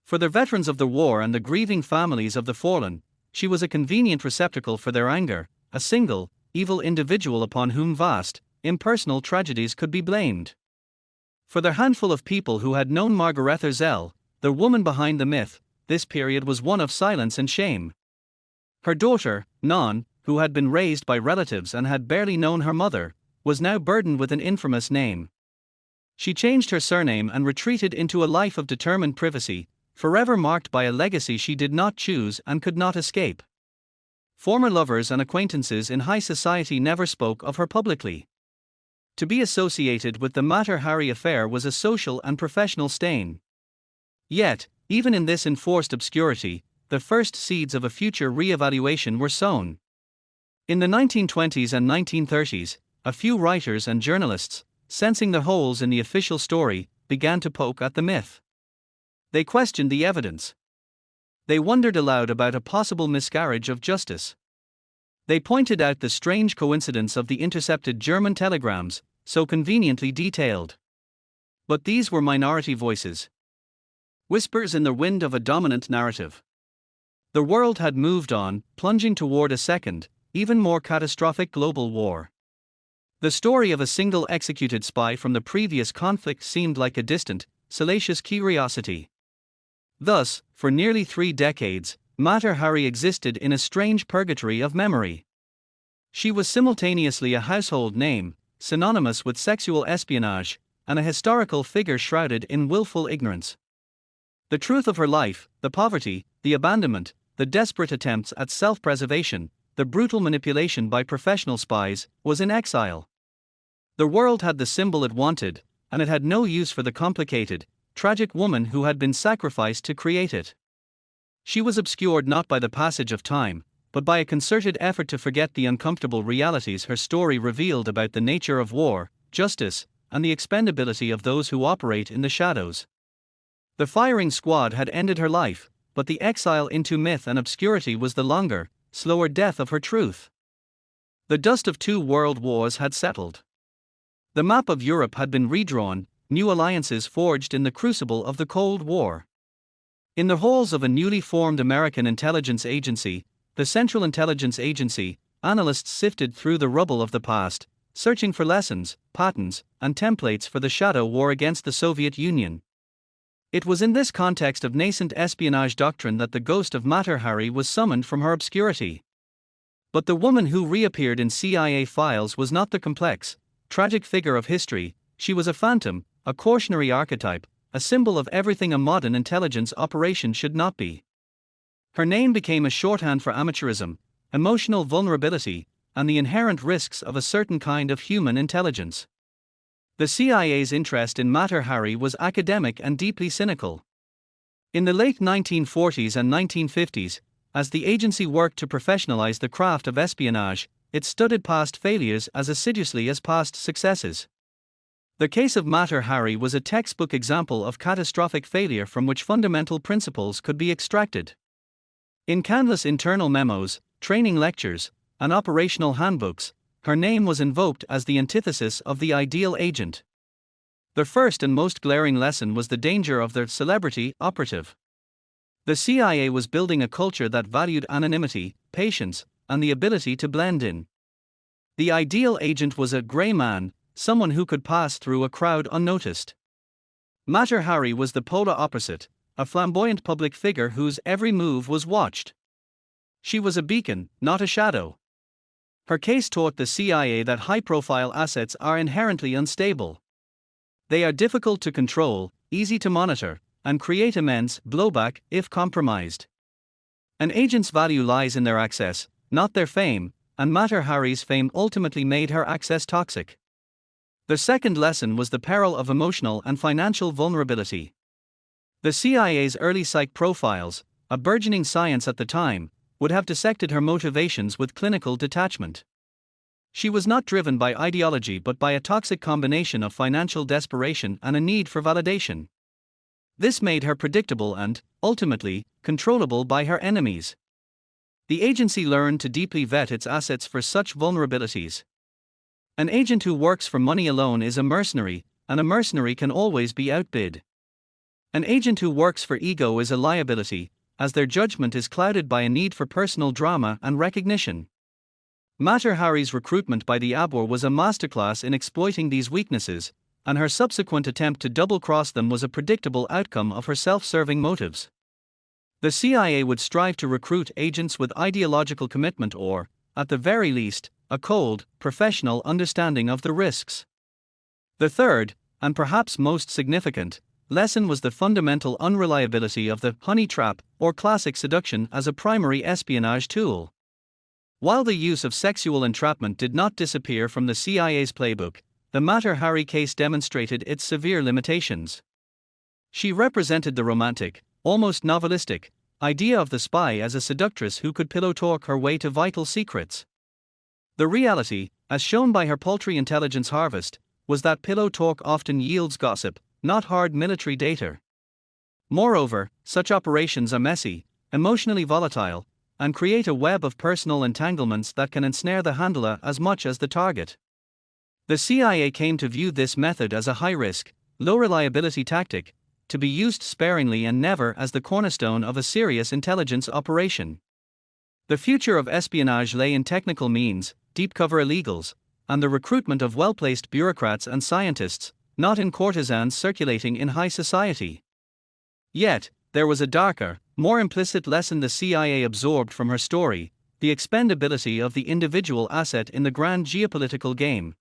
For the veterans of the war and the grieving families of the fallen, she was a convenient receptacle for their anger, a single, evil individual upon whom vast, impersonal tragedies could be blamed. For the handful of people who had known Margaretha Zell, the woman behind the myth, this period was one of silence and shame. Her daughter, Non, who had been raised by relatives and had barely known her mother, was now burdened with an infamous name. She changed her surname and retreated into a life of determined privacy, forever marked by a legacy she did not choose and could not escape. Former lovers and acquaintances in high society never spoke of her publicly. To be associated with the Mater Hari affair was a social and professional stain. Yet, even in this enforced obscurity, the first seeds of a future re-evaluation were sown. In the 1920s and 1930s, a few writers and journalists, sensing the holes in the official story, began to poke at the myth. They questioned the evidence. They wondered aloud about a possible miscarriage of justice. They pointed out the strange coincidence of the intercepted German telegrams, so conveniently detailed. But these were minority voices. Whispers in the wind of a dominant narrative. The world had moved on, plunging toward a second, even more catastrophic global war. The story of a single executed spy from the previous conflict seemed like a distant, salacious curiosity. Thus, for nearly 3 decades, Mater Hari existed in a strange purgatory of memory. She was simultaneously a household name, synonymous with sexual espionage, and a historical figure shrouded in willful ignorance. The truth of her life, the poverty, the abandonment, the desperate attempts at self-preservation, the brutal manipulation by professional spies, was in exile. The world had the symbol it wanted, and it had no use for the complicated, tragic woman who had been sacrificed to create it. She was obscured not by the passage of time, but by a concerted effort to forget the uncomfortable realities her story revealed about the nature of war, justice, and the expendability of those who operate in the shadows. The firing squad had ended her life, but the exile into myth and obscurity was the longer, slower death of her truth. The dust of 2 world wars had settled. The map of Europe had been redrawn, new alliances forged in the crucible of the Cold War. In the halls of a newly formed American intelligence agency, the Central Intelligence Agency, analysts sifted through the rubble of the past, searching for lessons, patterns, and templates for the shadow war against the Soviet Union. It was in this context of nascent espionage doctrine that the ghost of Mater Hari was summoned from her obscurity. But the woman who reappeared in CIA files was not the complex, tragic figure of history. She was a phantom, a cautionary archetype, a symbol of everything a modern intelligence operation should not be. Her name became a shorthand for amateurism, emotional vulnerability, and the inherent risks of a certain kind of human intelligence. The CIA's interest in Mater Hari was academic and deeply cynical. In the late 1940s and 1950s, as the agency worked to professionalize the craft of espionage, it studied past failures as assiduously as past successes. The case of Mater Hari was a textbook example of catastrophic failure from which fundamental principles could be extracted. In countless internal memos, training lectures, and operational handbooks, her name was invoked as the antithesis of the ideal agent. The first and most glaring lesson was the danger of the celebrity operative. The CIA was building a culture that valued anonymity, patience, and the ability to blend in. The ideal agent was a gray man, someone who could pass through a crowd unnoticed. Mater Hari was the polar opposite, a flamboyant public figure whose every move was watched. She was a beacon, not a shadow. Her case taught the CIA that high-profile assets are inherently unstable. They are difficult to control, easy to monitor, and create immense blowback if compromised. An agent's value lies in their access, not their fame, and Mata Hari's fame ultimately made her access toxic. The second lesson was the peril of emotional and financial vulnerability. The CIA's early psych profiles, a burgeoning science at the time, would have dissected her motivations with clinical detachment. She was not driven by ideology but by a toxic combination of financial desperation and a need for validation. This made her predictable and, ultimately, controllable by her enemies. The agency learned to deeply vet its assets for such vulnerabilities. An agent who works for money alone is a mercenary, and a mercenary can always be outbid. An agent who works for ego is a liability, as their judgment is clouded by a need for personal drama and recognition. Mata Hari's recruitment by the Abwehr was a masterclass in exploiting these weaknesses, and her subsequent attempt to double-cross them was a predictable outcome of her self-serving motives. The CIA would strive to recruit agents with ideological commitment or, at the very least, a cold, professional understanding of the risks. The third, and perhaps most significant, lesson was the fundamental unreliability of the honey trap or classic seduction as a primary espionage tool. While the use of sexual entrapment did not disappear from the CIA's playbook, the Mata Hari case demonstrated its severe limitations. She represented the romantic, almost novelistic, idea of the spy as a seductress who could pillow talk her way to vital secrets. The reality, as shown by her paltry intelligence harvest, was that pillow talk often yields gossip, not hard military data. Moreover, such operations are messy, emotionally volatile, and create a web of personal entanglements that can ensnare the handler as much as the target. The CIA came to view this method as a high-risk, low-reliability tactic, to be used sparingly and never as the cornerstone of a serious intelligence operation. The future of espionage lay in technical means, deep-cover illegals, and the recruitment of well-placed bureaucrats and scientists, not in courtesans circulating in high society. Yet, there was a darker, more implicit lesson the CIA absorbed from her story: the expendability of the individual asset in the grand geopolitical game.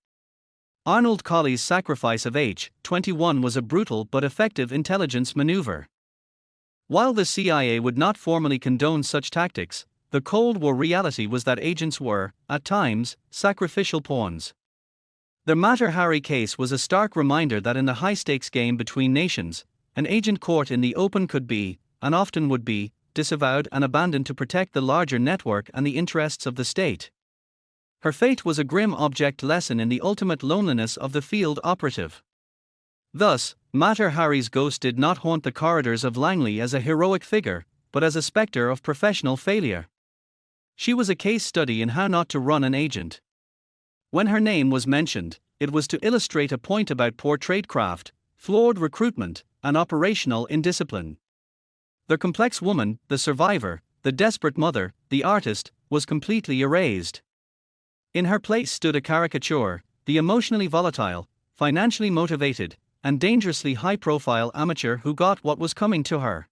Arnold Colley's sacrifice of H-21 was a brutal but effective intelligence maneuver. While the CIA would not formally condone such tactics, the Cold War reality was that agents were, at times, sacrificial pawns. The Mata Hari case was a stark reminder that in the high-stakes game between nations, an agent caught in the open could be, and often would be, disavowed and abandoned to protect the larger network and the interests of the state. Her fate was a grim object lesson in the ultimate loneliness of the field operative. Thus, Mata Hari's ghost did not haunt the corridors of Langley as a heroic figure, but as a specter of professional failure. She was a case study in how not to run an agent. When her name was mentioned, it was to illustrate a point about poor tradecraft, flawed recruitment, and operational indiscipline. The complex woman, the survivor, the desperate mother, the artist, was completely erased. In her place stood a caricature, the emotionally volatile, financially motivated, and dangerously high-profile amateur who got what was coming to her.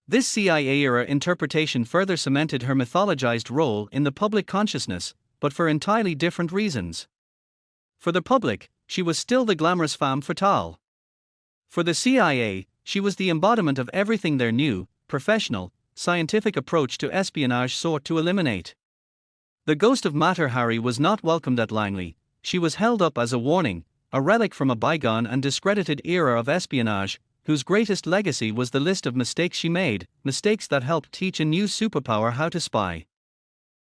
This CIA-era interpretation further cemented her mythologized role in the public consciousness, but for entirely different reasons. For the public, she was still the glamorous femme fatale. For the CIA, she was the embodiment of everything their new, professional, scientific approach to espionage sought to eliminate. The ghost of Mata Hari was not welcomed at Langley. She was held up as a warning, a relic from a bygone and discredited era of espionage, whose greatest legacy was the list of mistakes she made, mistakes that helped teach a new superpower how to spy.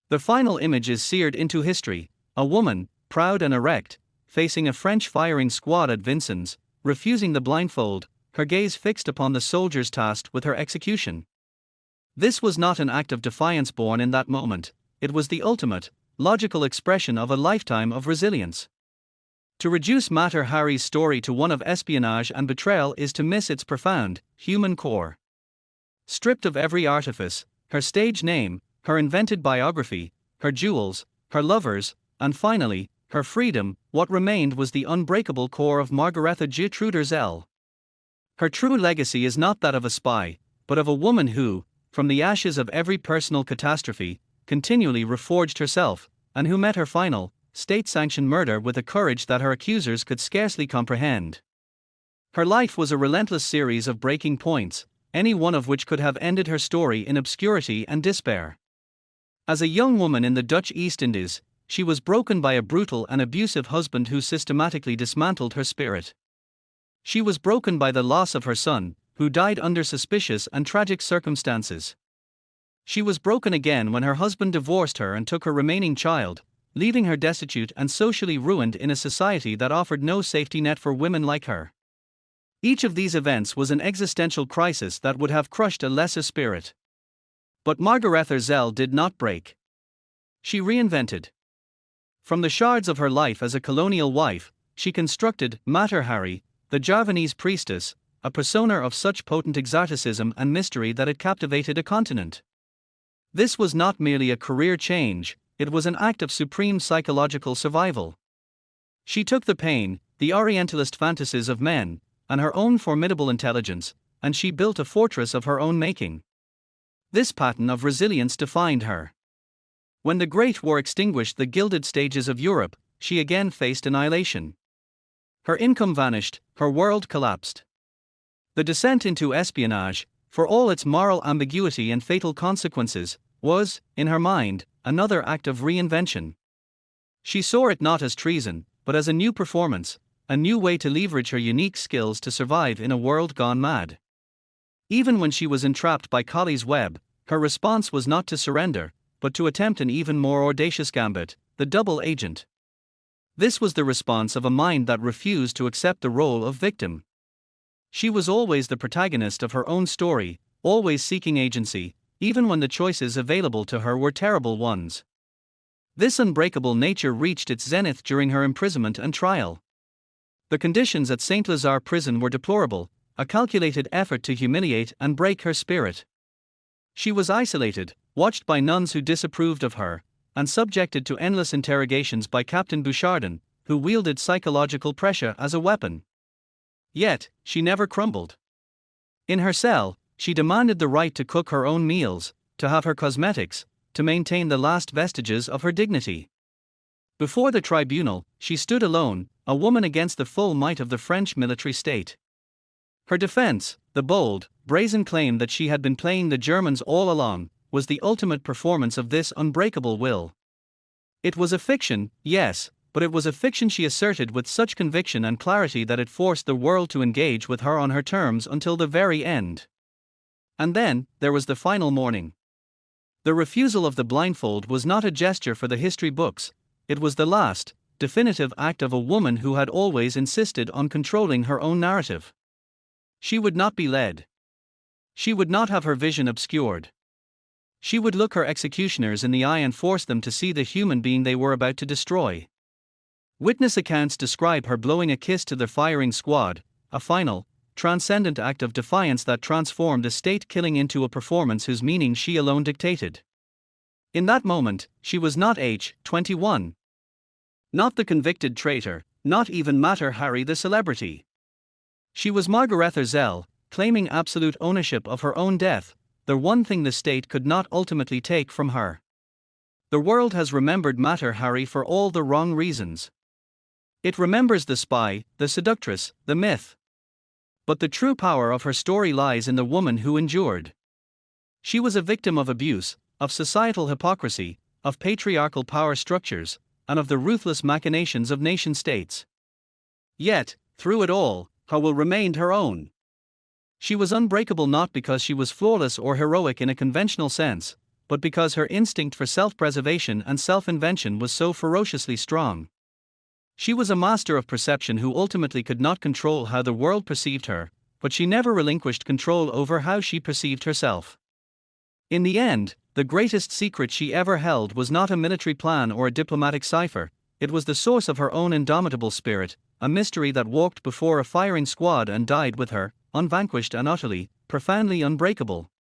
The final image is seared into history: a woman, proud and erect, facing a French firing squad at Vincennes, refusing the blindfold, her gaze fixed upon the soldiers tasked with her execution. This was not an act of defiance born in that moment. It was the ultimate, logical expression of a lifetime of resilience. To reduce Mata Hari's story to one of espionage and betrayal is to miss its profound, human core. Stripped of every artifice, her stage name, her invented biography, her jewels, her lovers, and finally, her freedom, what remained was the unbreakable core of Margaretha Gertrude Zell. Her true legacy is not that of a spy, but of a woman who, from the ashes of every personal catastrophe, continually reforged herself, and who met her final, state-sanctioned murder with a courage that her accusers could scarcely comprehend. Her life was a relentless series of breaking points, any one of which could have ended her story in obscurity and despair. As a young woman in the Dutch East Indies, she was broken by a brutal and abusive husband who systematically dismantled her spirit. She was broken by the loss of her son, who died under suspicious and tragic circumstances. She was broken again when her husband divorced her and took her remaining child, leaving her destitute and socially ruined in a society that offered no safety net for women like her. Each of these events was an existential crisis that would have crushed a lesser spirit. But Margaretha Zell did not break. She reinvented. From the shards of her life as a colonial wife, she constructed Mater Hari, the Javanese priestess, a persona of such potent exoticism and mystery that it captivated a continent. This was not merely a career change, it was an act of supreme psychological survival. She took the pain, the Orientalist fantasies of men, and her own formidable intelligence, and she built a fortress of her own making. This pattern of resilience defined her. When the Great War extinguished the gilded stages of Europe, she again faced annihilation. Her income vanished, her world collapsed. The descent into espionage, for all its moral ambiguity and fatal consequences, was, in her mind, another act of reinvention. She saw it not as treason, but as a new performance, a new way to leverage her unique skills to survive in a world gone mad. Even when she was entrapped by Colley's web, her response was not to surrender, but to attempt an even more audacious gambit, the double agent. This was the response of a mind that refused to accept the role of victim. She was always the protagonist of her own story, always seeking agency, even when the choices available to her were terrible ones. This unbreakable nature reached its zenith during her imprisonment and trial. The conditions at St. Lazare prison were deplorable, a calculated effort to humiliate and break her spirit. She was isolated, watched by nuns who disapproved of her, and subjected to endless interrogations by Captain Bouchardon, who wielded psychological pressure as a weapon. Yet, she never crumbled. In her cell, she demanded the right to cook her own meals, to have her cosmetics, to maintain the last vestiges of her dignity. Before the tribunal, she stood alone, a woman against the full might of the French military state. Her defense, the bold, brazen claim that she had been playing the Germans all along, was the ultimate performance of this unbreakable will. It was a fiction, yes, but it was a fiction she asserted with such conviction and clarity that it forced the world to engage with her on her terms until the very end. And then, there was the final morning. The refusal of the blindfold was not a gesture for the history books, it was the last, definitive act of a woman who had always insisted on controlling her own narrative. She would not be led. She would not have her vision obscured. She would look her executioners in the eye and force them to see the human being they were about to destroy. Witness accounts describe her blowing a kiss to the firing squad, a final, transcendent act of defiance that transformed a state killing into a performance whose meaning she alone dictated. In that moment, she was not age 21. Not the convicted traitor, not even Mater Hari the celebrity. She was Margaretha Zell, claiming absolute ownership of her own death, the one thing the state could not ultimately take from her. The world has remembered Mater Hari for all the wrong reasons. It remembers the spy, the seductress, the myth. But the true power of her story lies in the woman who endured. She was a victim of abuse, of societal hypocrisy, of patriarchal power structures, and of the ruthless machinations of nation-states. Yet, through it all, her will remained her own. She was unbreakable not because she was flawless or heroic in a conventional sense, but because her instinct for self-preservation and self-invention was so ferociously strong. She was a master of perception who ultimately could not control how the world perceived her, but she never relinquished control over how she perceived herself. In the end, the greatest secret she ever held was not a military plan or a diplomatic cipher, it was the source of her own indomitable spirit, a mystery that walked before a firing squad and died with her, unvanquished and utterly, profoundly unbreakable.